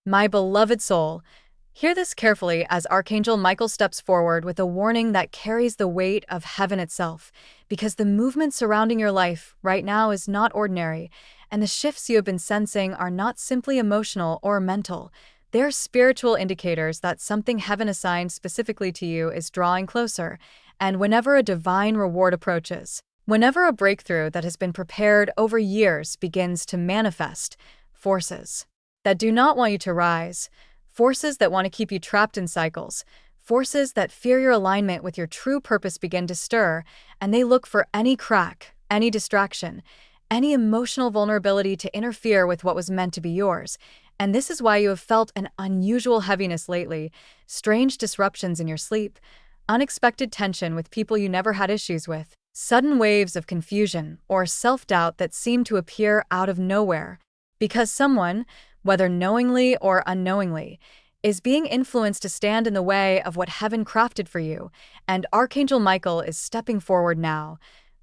My beloved soul, hear this carefully as Archangel Michael steps forward with a warning that carries the weight of heaven itself, because the movement surrounding your life right now is not ordinary, and the shifts you have been sensing are not simply emotional or mental. They're spiritual indicators that something heaven assigned specifically to you is drawing closer, and whenever a divine reward approaches, whenever a breakthrough that has been prepared over years begins to manifest, forces that do not want you to rise, forces that want to keep you trapped in cycles, forces that fear your alignment with your true purpose begin to stir, and they look for any crack, any distraction, any emotional vulnerability to interfere with what was meant to be yours. And this is why you have felt an unusual heaviness lately, strange disruptions in your sleep, unexpected tension with people you never had issues with, sudden waves of confusion or self-doubt that seem to appear out of nowhere, because someone, whether knowingly or unknowingly, is being influenced to stand in the way of what heaven crafted for you, and Archangel Michael is stepping forward now,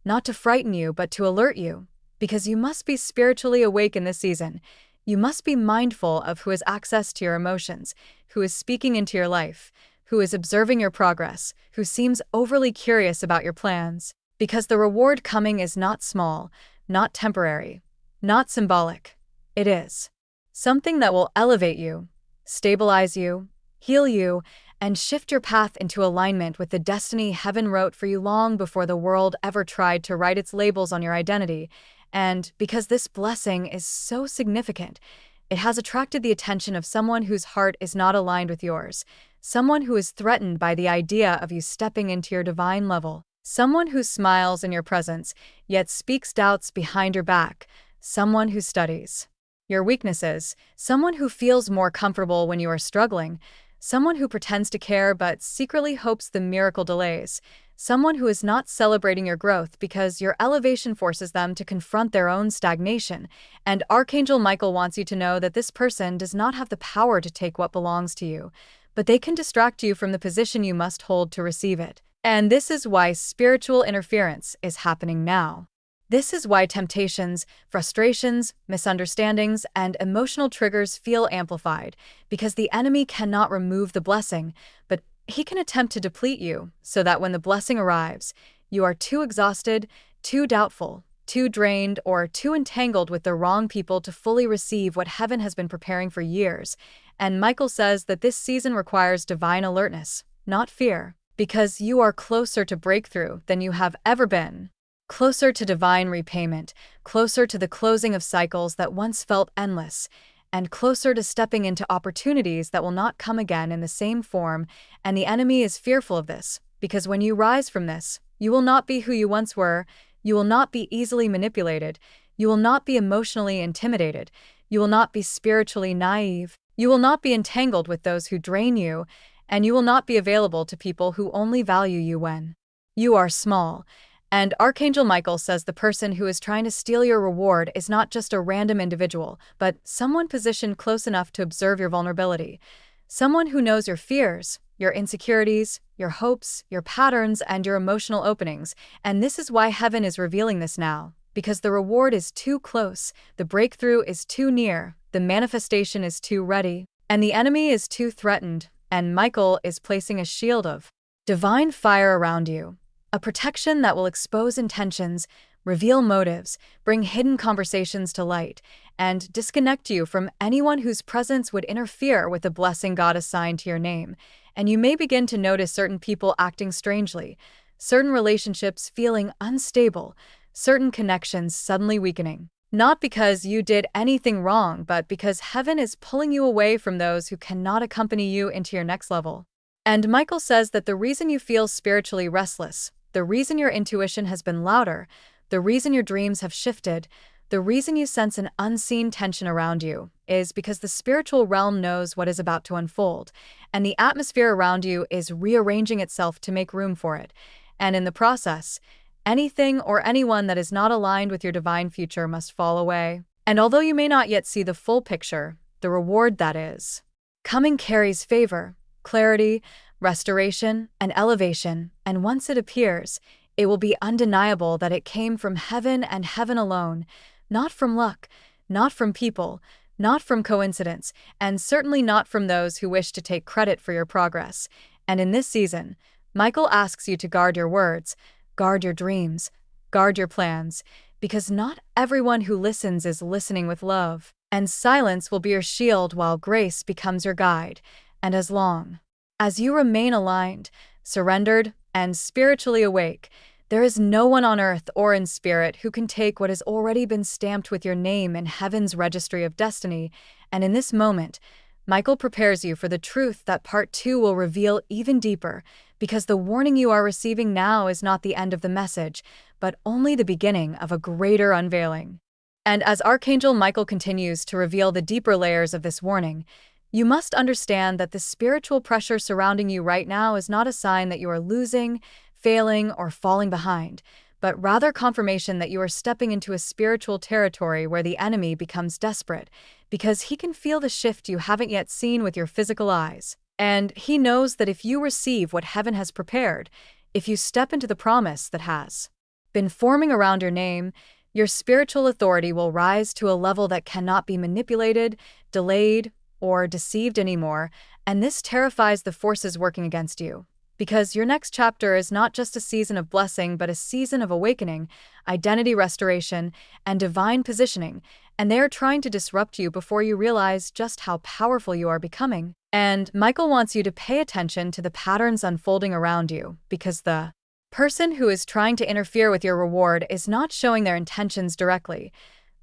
not to frighten you but to alert you, because you must be spiritually awake in this season. You must be mindful of who has access to your emotions, who is speaking into your life, who is observing your progress, who seems overly curious about your plans, because the reward coming is not small, not temporary, not symbolic. It is something that will elevate you, stabilize you, heal you, and shift your path into alignment with the destiny heaven wrote for you long before the world ever tried to write its labels on your identity. And because this blessing is so significant, it has attracted the attention of someone whose heart is not aligned with yours, someone who is threatened by the idea of you stepping into your divine level, someone who smiles in your presence, yet speaks doubts behind your back, someone who studies your weaknesses, someone who feels more comfortable when you are struggling, someone who pretends to care but secretly hopes the miracle delays, someone who is not celebrating your growth because your elevation forces them to confront their own stagnation. And Archangel Michael wants you to know that this person does not have the power to take what belongs to you, but they can distract you from the position you must hold to receive it. And this is why spiritual interference is happening now. This is why temptations, frustrations, misunderstandings, and emotional triggers feel amplified, because the enemy cannot remove the blessing, but he can attempt to deplete you, so that when the blessing arrives, you are too exhausted, too doubtful, too drained, or too entangled with the wrong people to fully receive what heaven has been preparing for years. And Michael says that this season requires divine alertness, not fear, because you are closer to breakthrough than you have ever been. Closer to divine repayment, closer to the closing of cycles that once felt endless, and closer to stepping into opportunities that will not come again in the same form. And the enemy is fearful of this, because when you rise from this, you will not be who you once were, you will not be easily manipulated, you will not be emotionally intimidated, you will not be spiritually naive, you will not be entangled with those who drain you, and you will not be available to people who only value you when you are small. And Archangel Michael says the person who is trying to steal your reward is not just a random individual, but someone positioned close enough to observe your vulnerability. Someone who knows your fears, your insecurities, your hopes, your patterns, and your emotional openings. And this is why heaven is revealing this now, because the reward is too close, the breakthrough is too near, the manifestation is too ready, and the enemy is too threatened, and Michael is placing a shield of divine fire around you. A protection that will expose intentions, reveal motives, bring hidden conversations to light, and disconnect you from anyone whose presence would interfere with the blessing God assigned to your name. And you may begin to notice certain people acting strangely, certain relationships feeling unstable, certain connections suddenly weakening. Not because you did anything wrong, but because heaven is pulling you away from those who cannot accompany you into your next level. And Michael says that the reason you feel spiritually restless, the reason your intuition has been louder, the reason your dreams have shifted, the reason you sense an unseen tension around you, is because the spiritual realm knows what is about to unfold, and the atmosphere around you is rearranging itself to make room for it. And in the process, anything or anyone that is not aligned with your divine future must fall away. And although you may not yet see the full picture, the reward that is coming carries favor, clarity, restoration, and elevation, and once it appears, it will be undeniable that it came from heaven and heaven alone, not from luck, not from people, not from coincidence, and certainly not from those who wish to take credit for your progress. And in this season, Michael asks you to guard your words, guard your dreams, guard your plans, because not everyone who listens is listening with love. And silence will be your shield while grace becomes your guide. And as long as you remain aligned, surrendered, and spiritually awake, there is no one on earth or in spirit who can take what has already been stamped with your name in heaven's registry of destiny. And in this moment, Michael prepares you for the truth that part 2 will reveal even deeper, because the warning you are receiving now is not the end of the message, but only the beginning of a greater unveiling. And as Archangel Michael continues to reveal the deeper layers of this warning, you must understand that the spiritual pressure surrounding you right now is not a sign that you are losing, failing, or falling behind, but rather confirmation that you are stepping into a spiritual territory where the enemy becomes desperate, because he can feel the shift you haven't yet seen with your physical eyes. And he knows that if you receive what heaven has prepared, if you step into the promise that has been forming around your name, your spiritual authority will rise to a level that cannot be manipulated, delayed, or deceived anymore, and this terrifies the forces working against you. Because your next chapter is not just a season of blessing, but a season of awakening, identity restoration, and divine positioning, and they are trying to disrupt you before you realize just how powerful you are becoming. And Michael wants you to pay attention to the patterns unfolding around you, because the person who is trying to interfere with your reward is not showing their intentions directly.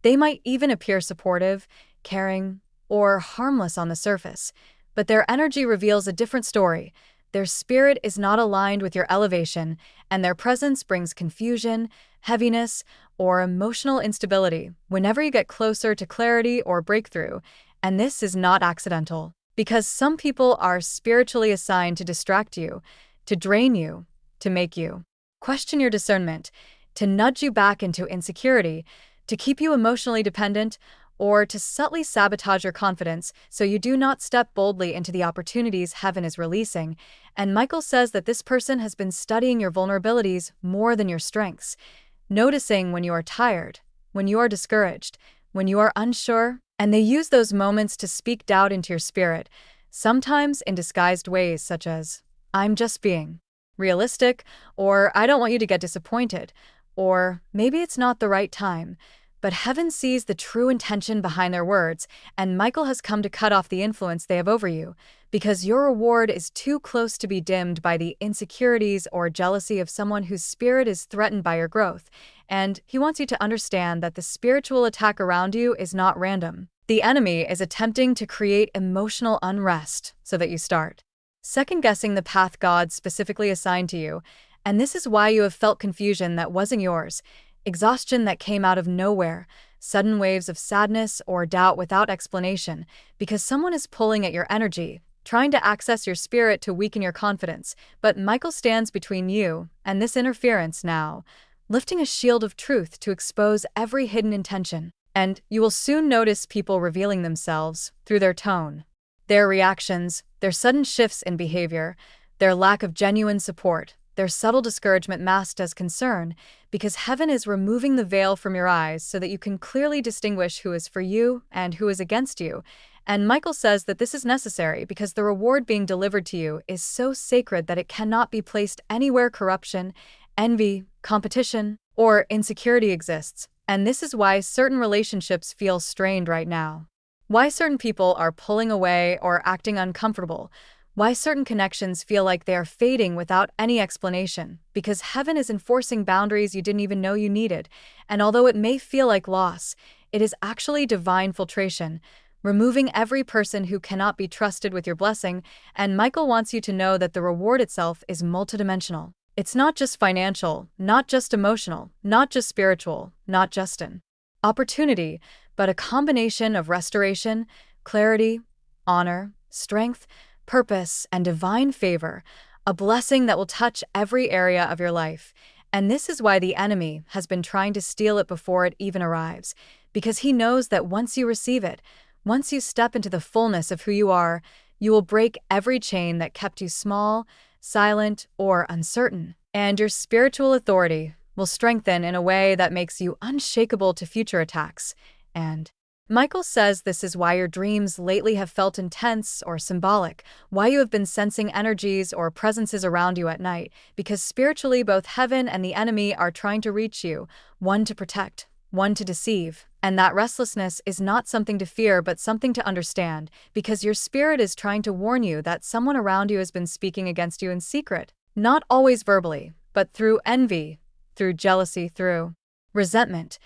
They might even appear supportive, caring, or harmless on the surface, but their energy reveals a different story. Their spirit is not aligned with your elevation, and their presence brings confusion, heaviness, or emotional instability whenever you get closer to clarity or breakthrough. And this is not accidental, because some people are spiritually assigned to distract you, to drain you, to make you question your discernment, to nudge you back into insecurity, to keep you emotionally dependent, or to subtly sabotage your confidence so you do not step boldly into the opportunities heaven is releasing. And Michael says that this person has been studying your vulnerabilities more than your strengths, noticing when you are tired, when you are discouraged, when you are unsure, and they use those moments to speak doubt into your spirit, sometimes in disguised ways such as, "I'm just being realistic," or "I don't want you to get disappointed," or "maybe it's not the right time." But heaven sees the true intention behind their words, and Michael has come to cut off the influence they have over you, because your reward is too close to be dimmed by the insecurities or jealousy of someone whose spirit is threatened by your growth. And he wants you to understand that the spiritual attack around you is not random. The enemy is attempting to create emotional unrest so that you start second-guessing the path God specifically assigned to you, and this is why you have felt confusion that wasn't yours, exhaustion that came out of nowhere, sudden waves of sadness or doubt without explanation, because someone is pulling at your energy, trying to access your spirit to weaken your confidence. But Michael stands between you and this interference now, lifting a shield of truth to expose every hidden intention. And you will soon notice people revealing themselves through their tone, their reactions, their sudden shifts in behavior, their lack of genuine support, their subtle discouragement masked as concern, because heaven is removing the veil from your eyes so that you can clearly distinguish who is for you and who is against you. And Michael says that this is necessary because the reward being delivered to you is so sacred that it cannot be placed anywhere corruption, envy, competition, or insecurity exists. And this is why certain relationships feel strained right now, why certain people are pulling away or acting uncomfortable, why certain connections feel like they are fading without any explanation, because heaven is enforcing boundaries you didn't even know you needed. And although it may feel like loss, it is actually divine filtration, removing every person who cannot be trusted with your blessing. And Michael wants you to know that the reward itself is multidimensional. It's not just financial, not just emotional, not just spiritual, not just an opportunity, but a combination of restoration, clarity, honor, strength, purpose, and divine favor, a blessing that will touch every area of your life. And this is why the enemy has been trying to steal it before it even arrives, because he knows that once you receive it, once you step into the fullness of who you are, you will break every chain that kept you small, silent, or uncertain, and your spiritual authority will strengthen in a way that makes you unshakable to future attacks. And Michael says this is why your dreams lately have felt intense or symbolic, why you have been sensing energies or presences around you at night, because spiritually both heaven and the enemy are trying to reach you, one to protect, one to deceive. And that restlessness is not something to fear but something to understand, because your spirit is trying to warn you that someone around you has been speaking against you in secret, not always verbally, but through envy, through jealousy, through resentment,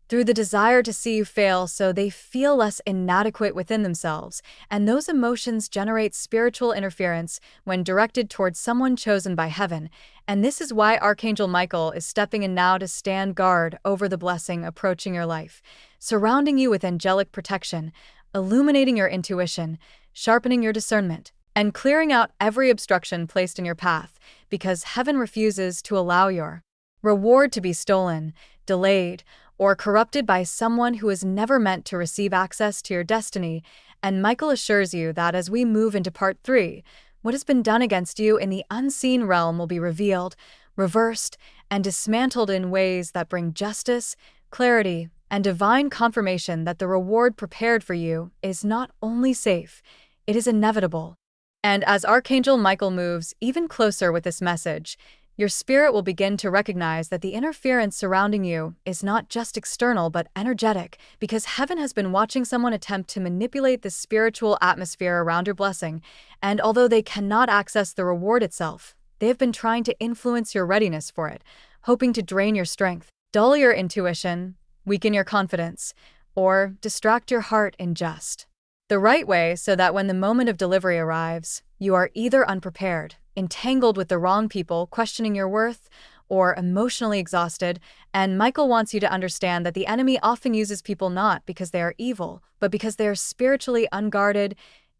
through the desire to see you fail so they feel less inadequate within themselves, and those emotions generate spiritual interference when directed towards someone chosen by heaven, and this is why Archangel Michael is stepping in now to stand guard over the blessing approaching your life, surrounding you with angelic protection, illuminating your intuition, sharpening your discernment, and clearing out every obstruction placed in your path, because heaven refuses to allow your reward to be stolen, delayed, or corrupted by someone who is never meant to receive access to your destiny, and Michael assures you that as we move into part 3, what has been done against you in the unseen realm will be revealed, reversed, and dismantled in ways that bring justice, clarity, and divine confirmation that the reward prepared for you is not only safe, it is inevitable. And as Archangel Michael moves even closer with this message, your spirit will begin to recognize that the interference surrounding you is not just external but energetic, because heaven has been watching someone attempt to manipulate the spiritual atmosphere around your blessing, and although they cannot access the reward itself, they have been trying to influence your readiness for it, hoping to drain your strength, dull your intuition, weaken your confidence, or distract your heart in just the right way so that when the moment of delivery arrives, you are either unprepared, entangled with the wrong people, questioning your worth, or emotionally exhausted. And Michael wants you to understand that the enemy often uses people not because they are evil, but because they are spiritually unguarded,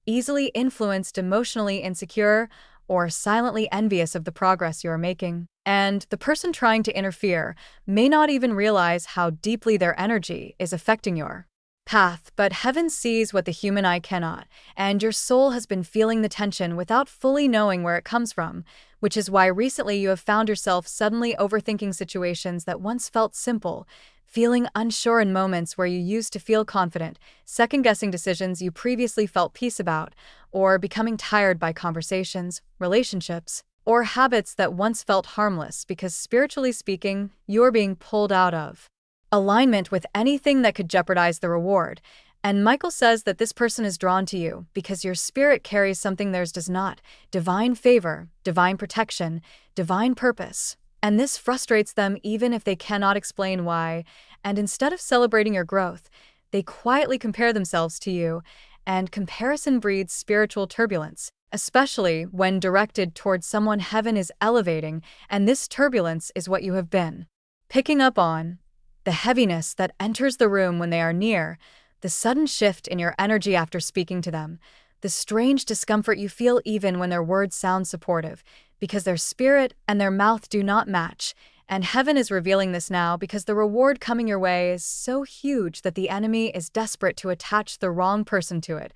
easily influenced, emotionally insecure, or silently envious of the progress you are making. And the person trying to interfere may not even realize how deeply their energy is affecting your path, but heaven sees what the human eye cannot, and your soul has been feeling the tension without fully knowing where it comes from, which is why recently you have found yourself suddenly overthinking situations that once felt simple, feeling unsure in moments where you used to feel confident, second-guessing decisions you previously felt peace about, or becoming tired by conversations, relationships, or habits that once felt harmless because, spiritually speaking, you're being pulled out of alignment with anything that could jeopardize the reward. And Michael says that this person is drawn to you because your spirit carries something theirs does not: divine favor, divine protection, divine purpose. And this frustrates them even if they cannot explain why, and instead of celebrating your growth, they quietly compare themselves to you, and comparison breeds spiritual turbulence, especially when directed towards someone heaven is elevating, and this turbulence is what you have been picking up on. The heaviness that enters the room when they are near, the sudden shift in your energy after speaking to them, the strange discomfort you feel even when their words sound supportive, because their spirit and their mouth do not match, and heaven is revealing this now because the reward coming your way is so huge that the enemy is desperate to attach the wrong person to it,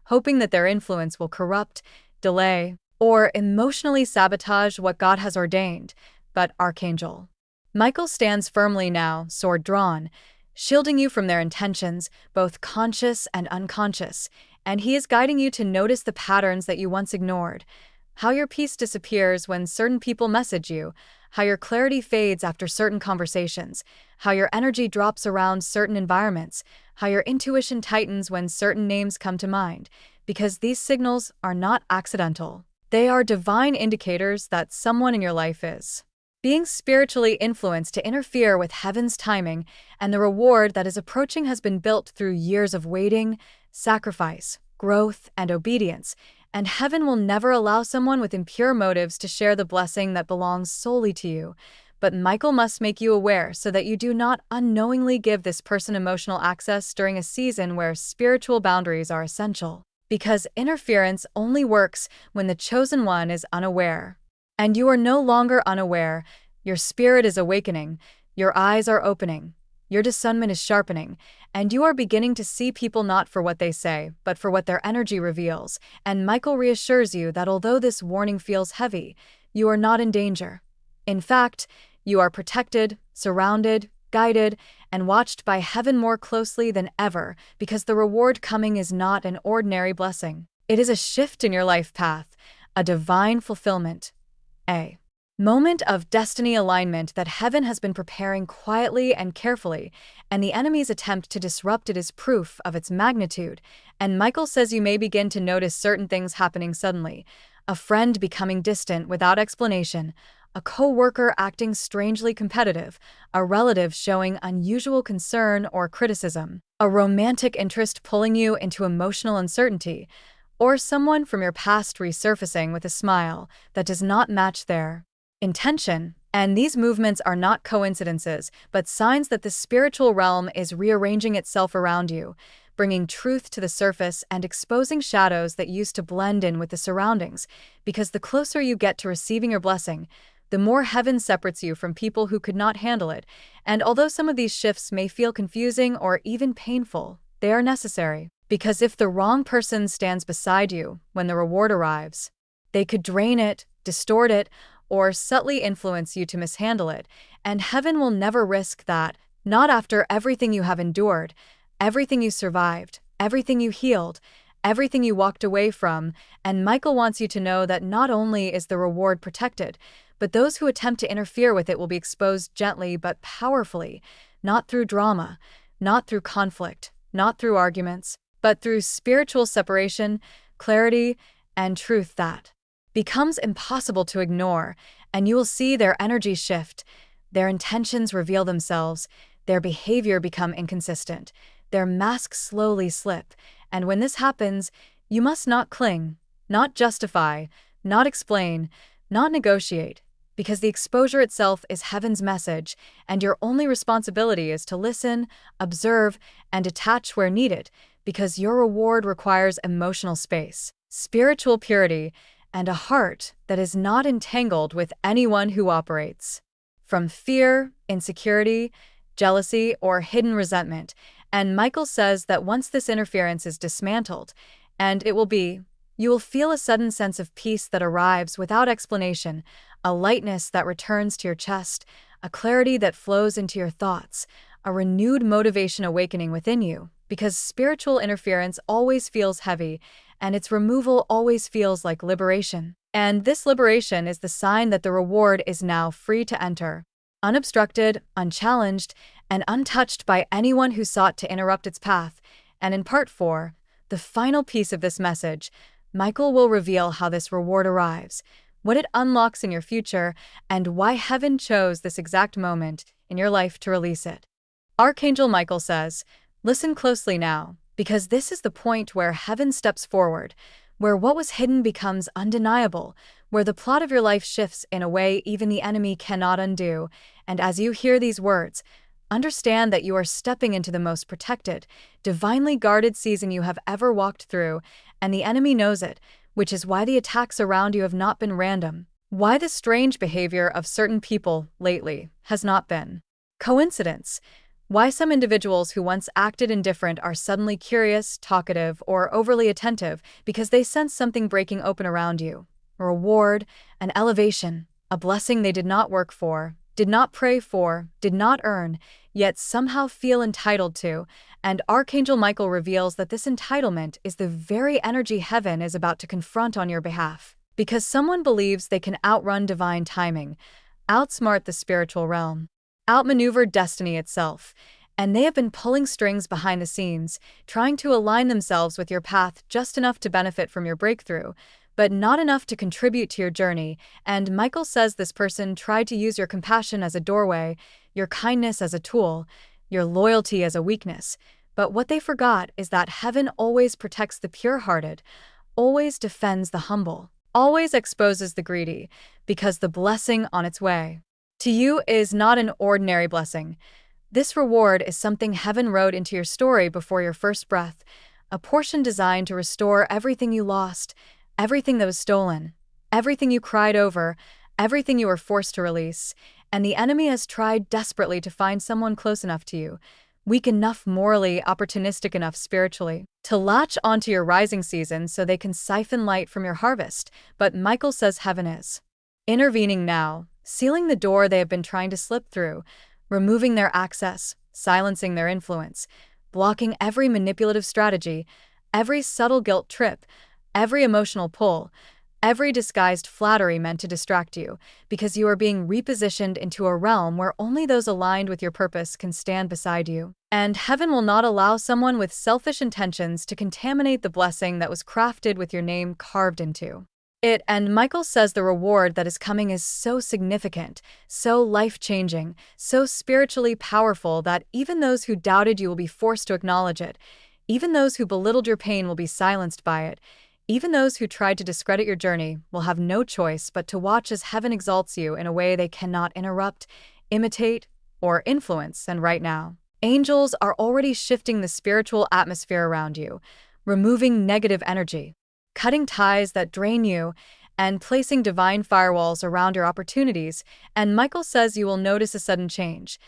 hoping that their influence will corrupt, delay, or emotionally sabotage what God has ordained. But Archangel Michael stands firmly now, sword drawn, shielding you from their intentions, both conscious and unconscious, and he is guiding you to notice the patterns that you once ignored. How your peace disappears when certain people message you, how your clarity fades after certain conversations, how your energy drops around certain environments, how your intuition tightens when certain names come to mind, because these signals are not accidental. They are divine indicators that someone in your life is being spiritually influenced to interfere with heaven's timing, and the reward that is approaching has been built through years of waiting, sacrifice, growth, and obedience, and heaven will never allow someone with impure motives to share the blessing that belongs solely to you. But Michael must make you aware so that you do not unknowingly give this person emotional access during a season where spiritual boundaries are essential, because interference only works when the chosen one is unaware. And you are no longer unaware. Your spirit is awakening, your eyes are opening, your discernment is sharpening, and you are beginning to see people not for what they say, but for what their energy reveals. And Michael reassures you that although this warning feels heavy, you are not in danger. In fact, you are protected, surrounded, guided, and watched by heaven more closely than ever, because the reward coming is not an ordinary blessing. It is a shift in your life path, a divine fulfillment, a moment of destiny alignment that heaven has been preparing quietly and carefully, and the enemy's attempt to disrupt it is proof of its magnitude. And Michael says you may begin to notice certain things happening suddenly: a friend becoming distant without explanation, a co-worker acting strangely competitive, a relative showing unusual concern or criticism, a romantic interest pulling you into emotional uncertainty, or someone from your past resurfacing with a smile that does not match their intention. And these movements are not coincidences, but signs that the spiritual realm is rearranging itself around you, bringing truth to the surface and exposing shadows that used to blend in with the surroundings. Because the closer you get to receiving your blessing, the more heaven separates you from people who could not handle it. And although some of these shifts may feel confusing or even painful, they are necessary. Because if the wrong person stands beside you when the reward arrives, they could drain it, distort it, or subtly influence you to mishandle it, and heaven will never risk that, not after everything you have endured, everything you survived, everything you healed, everything you walked away from. And Michael wants you to know that not only is the reward protected, but those who attempt to interfere with it will be exposed gently but powerfully, not through drama, not through conflict, not through arguments, but through spiritual separation, clarity, and truth that becomes impossible to ignore. And you will see their energy shift, their intentions reveal themselves, their behavior become inconsistent, their masks slowly slip. And when this happens, you must not cling, not justify, not explain, not negotiate, because the exposure itself is heaven's message, and your only responsibility is to listen, observe, and detach where needed, because your reward requires emotional space, spiritual purity, and a heart that is not entangled with anyone who operates from fear, insecurity, jealousy, or hidden resentment. And Michael says that once this interference is dismantled, and it will be, you will feel a sudden sense of peace that arrives without explanation, a lightness that returns to your chest, a clarity that flows into your thoughts, a renewed motivation awakening within you, because spiritual interference always feels heavy, and its removal always feels like liberation. And this liberation is the sign that the reward is now free to enter, unobstructed, unchallenged, and untouched by anyone who sought to interrupt its path. And in part 4, the final piece of this message, Michael will reveal how this reward arrives, what it unlocks in your future, and why heaven chose this exact moment in your life to release it. Archangel Michael says, listen closely now, because this is the point where heaven steps forward, where what was hidden becomes undeniable, where the plot of your life shifts in a way even the enemy cannot undo. And as you hear these words, understand that you are stepping into the most protected, divinely guarded season you have ever walked through, and the enemy knows it, which is why the attacks around you have not been random, why the strange behavior of certain people lately has not been coincidence, why some individuals who once acted indifferent are suddenly curious, talkative, or overly attentive because they sense something breaking open around you. A reward, an elevation, a blessing they did not work for, did not pray for, did not earn, yet somehow feel entitled to. And Archangel Michael reveals that this entitlement is the very energy heaven is about to confront on your behalf. Because someone believes they can outrun divine timing, outsmart the spiritual realm, outmaneuver destiny itself, and they have been pulling strings behind the scenes, trying to align themselves with your path just enough to benefit from your breakthrough, but not enough to contribute to your journey. And Michael says this person tried to use your compassion as a doorway, your kindness as a tool, your loyalty as a weakness. But what they forgot is that heaven always protects the pure-hearted, always defends the humble, always exposes the greedy, because the blessing on its way to you is not an ordinary blessing. This reward is something heaven wrote into your story before your first breath, a portion designed to restore everything you lost, everything that was stolen, everything you cried over, everything you were forced to release. And the enemy has tried desperately to find someone close enough to you, weak enough morally, opportunistic enough spiritually, to latch onto your rising season so they can siphon light from your harvest. But Michael says heaven is intervening now, sealing the door they have been trying to slip through, removing their access, silencing their influence, blocking every manipulative strategy, every subtle guilt trip, every emotional pull, every disguised flattery meant to distract you, because you are being repositioned into a realm where only those aligned with your purpose can stand beside you. And heaven will not allow someone with selfish intentions to contaminate the blessing that was crafted with your name carved into it. And Michael says the reward that is coming is so significant, so life-changing, so spiritually powerful that even those who doubted you will be forced to acknowledge it. Even those who belittled your pain will be silenced by it. Even those who tried to discredit your journey will have no choice but to watch as heaven exalts you in a way they cannot interrupt, imitate, or influence. And right now, angels are already shifting the spiritual atmosphere around you, removing negative energy, cutting ties that drain you, and placing divine firewalls around your opportunities. And Michael says you will notice a sudden change.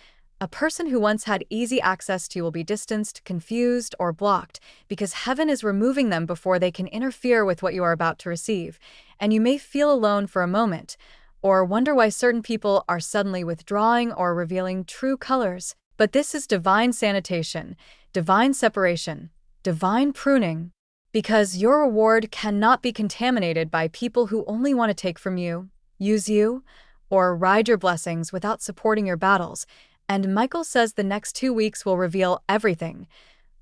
A person who once had easy access to you will be distanced, confused, or blocked, because heaven is removing them before they can interfere with what you are about to receive. And you may feel alone for a moment, or wonder why certain people are suddenly withdrawing or revealing true colors. But this is divine sanitation, divine separation, divine pruning, because your reward cannot be contaminated by people who only want to take from you, use you, or ride your blessings without supporting your battles. And Michael says the next 2 weeks will reveal everything: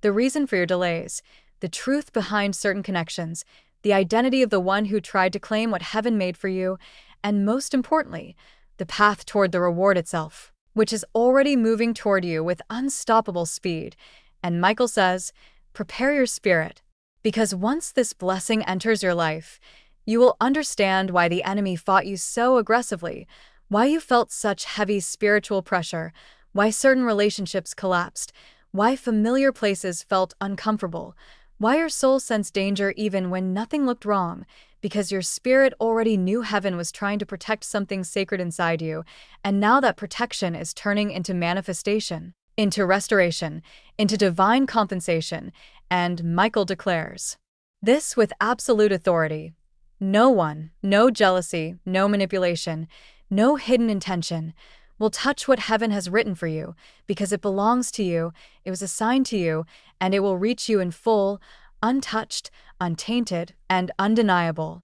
the reason for your delays, the truth behind certain connections, the identity of the one who tried to claim what heaven made for you, and most importantly, the path toward the reward itself, which is already moving toward you with unstoppable speed. And Michael says, prepare your spirit, because once this blessing enters your life, you will understand why the enemy fought you so aggressively, why you felt such heavy spiritual pressure, why certain relationships collapsed, why familiar places felt uncomfortable, why your soul sensed danger even when nothing looked wrong, because your spirit already knew heaven was trying to protect something sacred inside you, and now that protection is turning into manifestation, into restoration, into divine compensation. And Michael declares this with absolute authority: no one, no jealousy, no manipulation, no hidden intention will touch what heaven has written for you, because it belongs to you, it was assigned to you, and it will reach you in full, untouched, untainted, and undeniable.